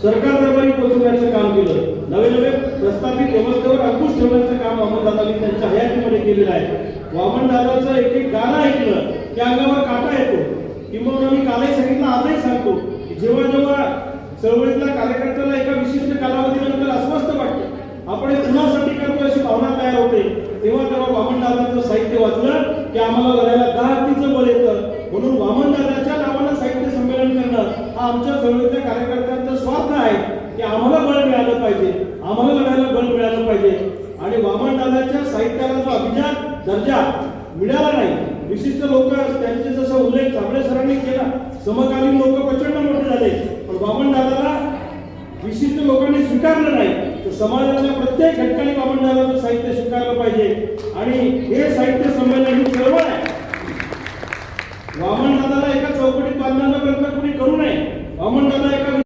सरकार दरबारी पोहोचवण्याचं काम केलं, नवे नवे प्रस्थापित व्यवस्थेवर अंकुश ठेवण्याचं काम वामनदादांनी त्यांच्या हयातीमध्ये केलेलं आहे. वामनदादाचं एक एक गाणं ऐकलं की अंगावर काटा येतो. किंवा मी कालही सांगितलं, आजही सांगतो, जेव्हा जेव्हा चळवळीतल्या कार्यकर्त्याला एका विशिष्ट कालावधीनंतर अस्वस्थ वाटतं, आपण हे कुणासाठी करतो अशी भावना तयार होते, तेव्हा तेव्हा वामनदादांचं साहित्य वाचलं की आम्हाला लढायला दहातीचं बळ येतं. म्हणून वामनदादाच्या नावानं साहित्य संमेलन करणं हा आमच्या चळवळीतल्या कार्यकर्त्यांचा स्वार्थ आहे की आम्हाला बळ मिळालं पाहिजे, आम्हाला लढायला बळ मिळालं पाहिजे. आणि वामनदादाच्या साहित्याला जो अभिजात दर्जा मिळाला नाही, विशिष्ट लोक त्यांचे जसं उल्लेख साबळे सरांनी केला, समकालीन लोक प्रचंड मोठे झाले, पण वामनदादाला विशिष्ट लोकांनी स्वीकारलं नाही. तर समाजाच्या प्रत्येक घटकाने वामनदादाचं साहित्य स्वीकारलं पाहिजे. आणि हे साहित्य संमेलन ही चळवळ आहे. वामनदादाला एका चौकटीत बांधण्याचा प्रयत्न कोणी करू नये. वामनदादा एका